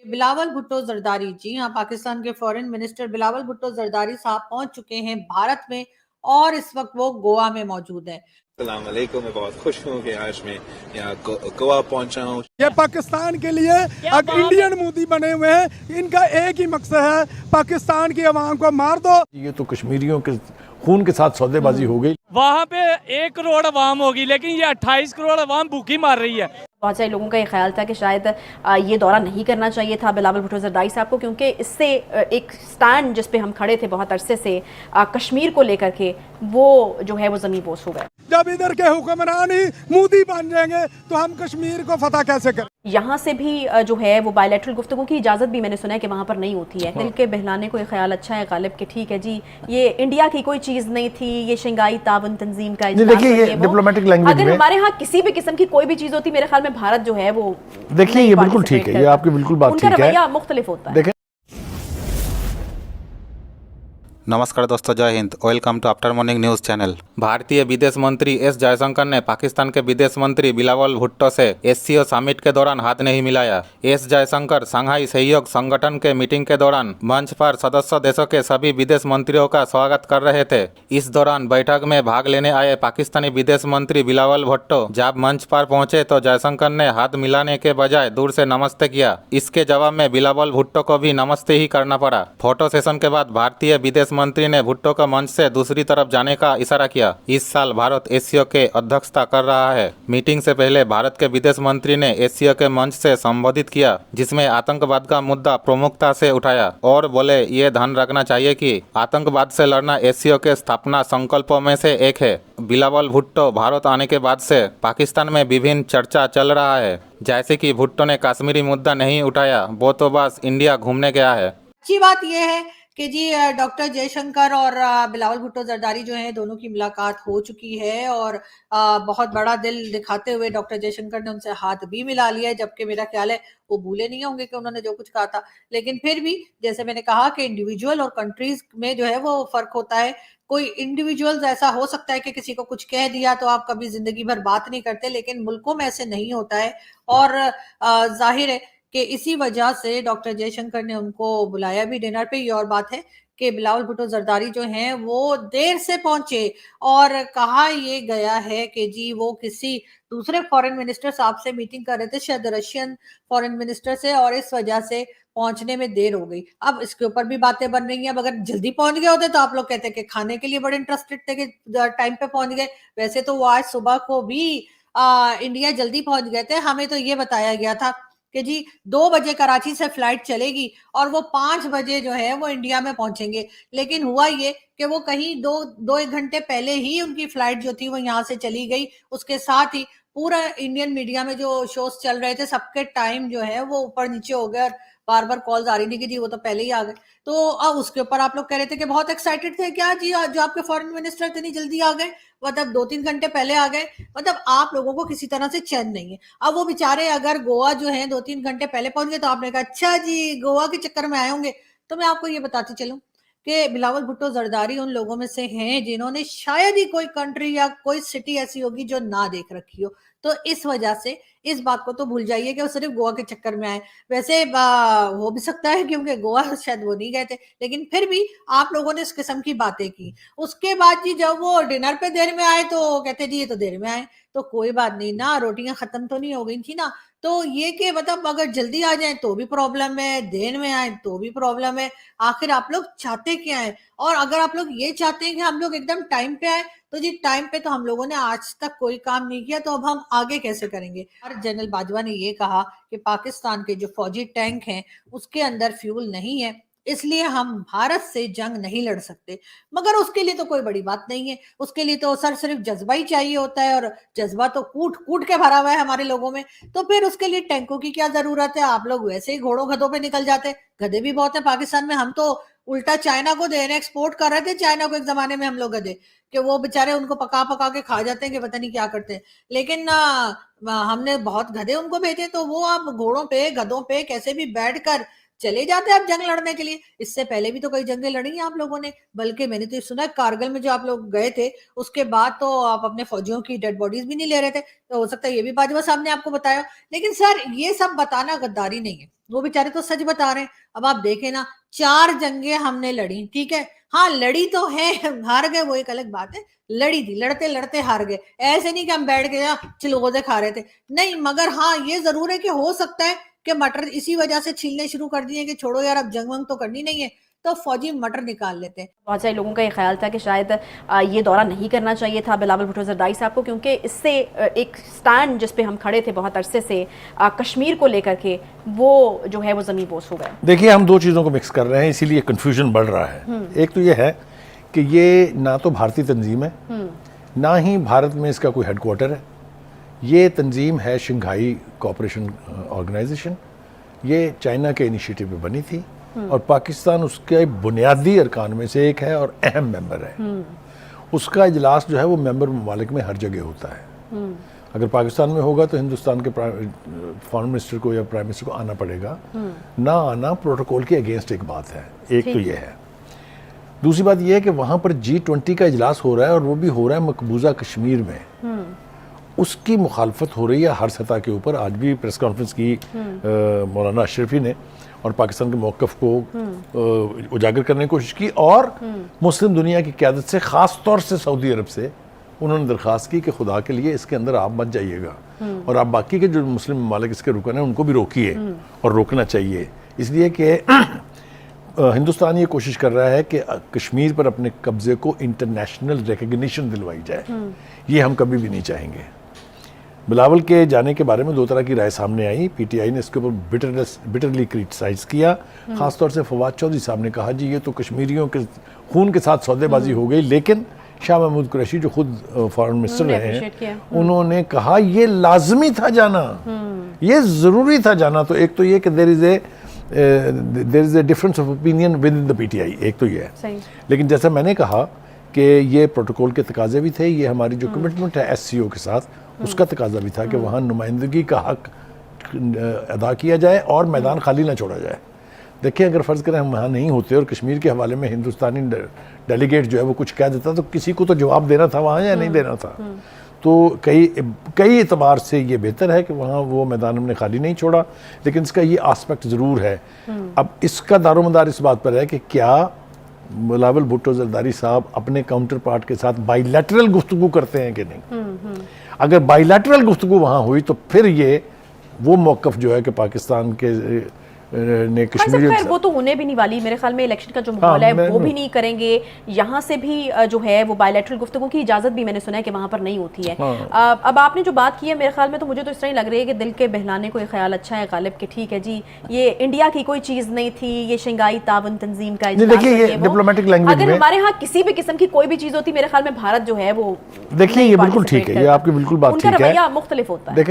बिलावल भुट्टो जरदारी, जी हाँ, पाकिस्तान के foreign minister Bilawal Bhutto Zardari साहब पहुंच चुके हैं भारत में और इस वक्त वो गोवा में मौजूद हैं। अस्सलाम वालेकुम। मैं बहुत खुश हूँ कि आज मैं यहाँ गोवा पहुँचा हूँ। ये पाकिस्तान के लिए अब इंडियन मोदी बने हुए हैं। इनका एक ही मकसद है, पाकिस्तान की आवाम को मार दो। ये तो कश्मीरियों के खून के साथ सौदेबाजी हो गई। वहाँ पे 1 करोड़ अवाम होगी, लेकिन ये 28 करोड़ अवाम भूखी मार रही है। बहुत सारे लोगों का ये ख्याल था कि शायद ये दौरा नहीं करना चाहिए था बिलावल भुट्टो जरदारी साहब को, क्योंकि इससे एक स्टैंड जिस पे हम खड़े थे बहुत अरसे से कश्मीर को लेकर के, वो जो है वो ज़मीन बोस हो गए। जब इधर के हुक्मरान ही मोदी बन जाएंगे तो हम कश्मीर को फतह कैसे करें? यहाँ से भी जो है वो बायलैटरल गुफ्तगू की इजाज़त भी मैंने सुना है कि वहाँ पर नहीं होती है। दिल के बहलाने को ये ख्याल अच्छा है गालिब कि ठीक है जी, ये इंडिया की कोई चीज़ नहीं थी, ये शंघाई ताउन तंजीम का देखिए ये डिप्लोमेटिक लैंग्वेज में अगर हमारे यहाँ किसी भी किस्म की कोई भी चीज़ होती, मेरे ख्याल में भारत जो है वो देखिए ये बिल्कुल ठीक है, ये आपकी बिल्कुल बात ठीक है, उनका रवैया मुख्तलिफ होता है। नमस्कार दोस्तों, जय हिंद। Welcome to after morning news channel. भारतीय विदेश मंत्री एस जयशंकर ने पाकिस्तान के विदेश मंत्री बिलावल भुट्टो से एससीओ समिट के दौरान हाथ नहीं मिलाया। एस जयशंकर शंघाई सहयोग संगठन के मीटिंग के दौरान मंच पर सदस्य देशों के सभी विदेश मंत्रियों का स्वागत कर रहे थे। इस दौरान बैठक में भाग लेने आए पाकिस्तानी विदेश मंत्री बिलावल भुट्टो जब मंच पर पहुंचे तो जयशंकर ने हाथ मिलाने के बजाय दूर से नमस्ते किया। इसके जवाब में बिलावल भुट्टो को भी नमस्ते ही करना पड़ा। फोटो सेशन के बाद भारतीय विदेश मंत्री ने भुट्टो का मंच से दूसरी तरफ जाने का इशारा किया। इस साल भारत एससीओ के अध्यक्षता कर रहा है। मीटिंग से पहले भारत के विदेश मंत्री ने एससीओ के मंच से संबोधित किया, जिसमें आतंकवाद का मुद्दा प्रमुखता से उठाया और बोले ये ध्यान रखना चाहिए कि आतंकवाद से लड़ना एससीओ के स्थापना संकल्पों में से एक है। बिलावल भुट्टो भारत आने के बाद से पाकिस्तान में विभिन्न चर्चा चल रहा है, जैसे कि भुट्टो ने कश्मीरी मुद्दा नहीं उठाया, वो तो बस इंडिया घूमने गया है। अच्छी बात यह है कि जी डॉक्टर जयशंकर और बिलावल भुट्टो जरदारी जो हैं, दोनों की मुलाकात हो चुकी है और बहुत बड़ा दिल दिखाते हुए डॉक्टर जयशंकर ने उनसे हाथ भी मिला लिया है, जबकि मेरा ख्याल है वो भूले नहीं होंगे कि उन्होंने जो कुछ कहा था। लेकिन फिर भी जैसे मैंने कहा कि इंडिविजुअल और कंट्रीज में जो है वो फर्क होता है। कोई इंडिविजुअल्स ऐसा हो सकता है कि किसी को कुछ कह दिया तो आप कभी जिंदगी भर बात नहीं करते, लेकिन मुल्कों में ऐसे नहीं होता है। और जाहिर है कि इसी वजह से डॉक्टर जयशंकर ने उनको बुलाया भी डिनर पे। ये और बात है कि बिलावल भुट्टो जरदारी जो हैं वो देर से पहुंचे और कहा ये गया है कि जी वो किसी दूसरे फॉरेन मिनिस्टर साहब से मीटिंग कर रहे थे, शायद रशियन फॉरेन मिनिस्टर से, और इस वजह से पहुंचने में देर हो गई। अब इसके ऊपर भी बातें बन रही हैं। अब अगर जल्दी पहुंच गए होते तो आप लोग कहते कि खाने के लिए बड़े इंटरेस्टेड थे कि टाइम पे पहुंच गए। वैसे तो वो आज सुबह को भी इंडिया जल्दी पहुंच गए थे। हमें तो ये बताया गया था कि जी 2 बजे कराची से फ्लाइट चलेगी और वो 5 बजे जो है वो इंडिया में पहुंचेंगे। लेकिन हुआ ये कि वो कहीं 1 घंटे पहले ही उनकी फ्लाइट जो थी वो यहाँ से चली गई। उसके साथ ही पूरा इंडियन मीडिया में जो शोज चल रहे थे, सबके टाइम जो है वो ऊपर नीचे हो गए और बार बार कॉल्स आ रही थी कि जी वो तो पहले ही आ गए। तो अब उसके ऊपर आप लोग कह रहे थे कि बहुत एक्साइटेड थे क्या जी, जो आपके फॉरेन मिनिस्टर इतनी जल्दी आ गए, मतलब 2-3 घंटे पहले आ गए। मतलब आप लोगों को किसी तरह से चैन नहीं है। अब वो बेचारे अगर गोवा जो है 2-3 घंटे पहले पहुंच गए तो आपने कहा अच्छा जी गोवा के चक्कर में आए होंगे। तो मैं आपको ये बताती चलूं कि बिलावल भुट्टो जरदारी उन लोगों में से हैं जिन्होंने शायद ही कोई कंट्री या कोई सिटी ऐसी होगी जो ना देख रखी हो। तो इस वजह से इस बात को तो भूल जाइए कि वो सिर्फ गोवा के चक्कर में आए। वैसे हो भी सकता है क्योंकि गोवा शायद वो नहीं गए थे, लेकिन फिर भी आप लोगों ने इस किस्म की बातें की। उसके बाद जी जब वो डिनर पे देर में आए तो कहते जी ये तो देर में आए। तो कोई बात नहीं ना, रोटियां खत्म तो नहीं हो गई थी ना। तो ये कि मतलब अगर जल्दी आ जाए तो भी प्रॉब्लम है, देर में आए तो भी प्रॉब्लम है। आखिर आप लोग चाहते क्या है? और अगर आप लोग ये चाहते हैं कि हम लोग एकदम टाइम पे आए, तो जी टाइम पे तो हम लोगों ने आज तक कोई काम नहीं किया, तो अब हम आगे कैसे करेंगे? और जनरल बाजवा ने ये कहा कि पाकिस्तान के जो फौजी टैंक हैं उसके अंदर फ्यूल नहीं है, इसलिए हम भारत से जंग नहीं लड़ सकते। मगर उसके लिए तो कोई बड़ी बात नहीं है। उसके लिए तो सिर्फ जज्बा ही चाहिए होता है, और जज्बा तो कूट कूट के भरा हुआ है हमारे लोगों में। तो फिर उसके लिए टैंकों की क्या जरूरत है? आप लोग वैसे ही घोड़ों गधों पे निकल जाते। गधे भी बहुत है पाकिस्तान में। हम तो उल्टा चाइना को दे रहे हैं, एक्सपोर्ट कर रहे थे चाइना को एक जमाने में हम लोग गधे, कि वो बेचारे उनको पका पका के खा जाते हैं कि पता नहीं क्या करते हैं। लेकिन हमने बहुत गधे उनको भेजे, तो वो अब घोड़ों पे गधों पे कैसे भी बैठ कर चले जाते आप जंग लड़ने के लिए। इससे पहले भी तो कई जंगें लड़ी हैं आप लोगों ने, बल्कि मैंने तो ये सुना है कारगिल में जो आप लोग गए थे उसके बाद तो आप अपने फौजियों की डेड बॉडीज भी नहीं ले रहे थे, तो हो सकता है ये भी बाजवा साहब ने आपको बताया। लेकिन सर ये सब बताना गद्दारी नहीं है, वो बेचारे तो सच बता रहे हैं। अब आप देखें ना, 4 जंगें हमने लड़ी, ठीक है, हाँ लड़ी तो है, हार गए वो एक अलग बात है, लड़ी थी, लड़ते लड़ते हार गए। ऐसे नहीं कि हम बैठ के चिलगोजे खा रहे थे, नहीं। मगर हाँ ये जरूर है कि हो सकता है कि मटर इसी वजह से छीलने शुरू कर दिए कि छोड़ो यार अब जंग वंग तो करनी नहीं है, तो फौजी मटर निकाल लेते हैं। बहुत सारे लोगों का ये ख्याल था कि शायद ये दौरा नहीं करना चाहिए था बिलावल भुट्टो जरदारी साहब को, क्योंकि इससे एक स्टैंड जिस पे हम खड़े थे बहुत अरसे से कश्मीर को लेकर के, वो जो है वो ज़मीन बोस हो गए। देखिए हम दो चीज़ों को मिक्स कर रहे हैं, इसीलिए कन्फ्यूजन बढ़ रहा है। एक तो ये है कि ये ना तो भारतीय तंजीम है, ना ही भारत में इसका कोई हेडक्वार्टर है। ये तंजीम है शंघाई कोऑपरेशन ऑर्गेनाइजेशन, ये चाइना के इनिशिएटिव पे बनी थी और पाकिस्तान उसके बुनियादी अरकान में से एक है और अहम मेंबर है। उसका इजलास जो है वो मेंबर ममालिक में हर जगह होता है। अगर पाकिस्तान में होगा तो हिंदुस्तान के फॉरेन मिनिस्टर को या प्राइम मिनिस्टर को आना पड़ेगा, ना आना प्रोटोकॉल के अगेंस्ट एक बात है। एक तो ये है। दूसरी बात यह है कि वहाँ पर G20 का इजलास हो रहा है और वो भी हो रहा है मकबूजा कश्मीर में। उसकी मुखालफत हो रही है हर सतह के ऊपर। आज भी प्रेस कॉन्फ्रेंस की मौलाना अशरफी ने और पाकिस्तान के मौक़िफ़ को उजागर करने की कोशिश की, और मुस्लिम दुनिया की क़यादत से, ख़ास तौर से सऊदी अरब से उन्होंने दरख्वास्त की कि खुदा के लिए इसके अंदर आप मत जाइएगा और आप बाकी के जो मुस्लिम ममालिक इसके रुकन हैं उनको भी रोकिए, और रोकना चाहिए। इसलिए कि हिंदुस्तान ये कोशिश कर रहा है कि कश्मीर पर अपने कब्ज़े को इंटरनेशनल रिकग्निशन दिलवाई जाए। ये हम कभी भी नहीं चाहेंगे। बिलावल के जाने के बारे में दो तरह की राय सामने आई। PTI ने इसके ऊपर बिटरली क्रिटिसाइज किया। खासतौर से फवाद चौधरी साहब ने कहा जी ये तो कश्मीरियों के खून के साथ सौदेबाजी हो गई। लेकिन शाह महमूद कुरैशी जो खुद फॉरेन मिनिस्टर रहे हैं, उन्होंने कहा ये लाजमी था जाना, ये ज़रूरी था जाना। तो एक तो ये कि there is a difference of opinion within the PTI, एक तो ये है। लेकिन जैसा मैंने कहा कि ये प्रोटोकॉल के तकाजे भी थे, ये हमारी जो कमिटमेंट है SCO के साथ उसका तकाजा भी था कि वहाँ नुमाइंदगी का हक अदा किया जाए और मैदान खाली ना छोड़ा जाए। देखिए अगर फ़र्ज़ करें हम वहाँ नहीं होते और कश्मीर के हवाले में हिंदुस्तानी डेलीगेट जो है वो कुछ कह देता तो किसी को तो जवाब देना था वहाँ या नहीं देना था। तो कई एतबार से ये बेहतर है कि वहाँ वो मैदान हमने खाली नहीं छोड़ा। लेकिन इसका ये आस्पेक्ट ज़रूर है। अब इसका दारोमदार इस बात पर है कि क्या बिलावल भुट्टो जरदारी साहब अपने काउंटर पार्ट के साथ बाइलैटरल गुफ्तगू करते हैं कि नहीं। अगर बाइलैटरल गुफ्तगू वहाँ हुई तो फिर ये वो मौक़िफ़ जो है कि पाकिस्तान के ने कश्मीर, खैर वो तो होने भी नहीं वाली मेरे ख्याल में। इलेक्शन का जो माहौल है वो भी नहीं करेंगे। यहाँ से भी जो है वो बायलैटरल गुफ्तगू की इजाज़त भी मैंने सुना है कि वहाँ पर नहीं होती है। अब आपने जो बात की है मेरे ख्याल में तो मुझे तो इस तरह ही लग रही है कि दिल के बहलाने को ये ख्याल अच्छा है गालिब कि ठीक है जी ये इंडिया की कोई चीज़ नहीं थी, ये शंघाई ताउन तंजीम का डिप्लोमेटिक लैंग्वेज में अगर हमारे यहाँ किसी भी किस्म की कोई भी चीज़ होती मेरे ख्याल में भारत जो है वो, देखिए ये बिल्कुल ठीक है, ये आपकी बिल्कुल बात ठीक है, उनका रवैया मुख्तलिफ होता है।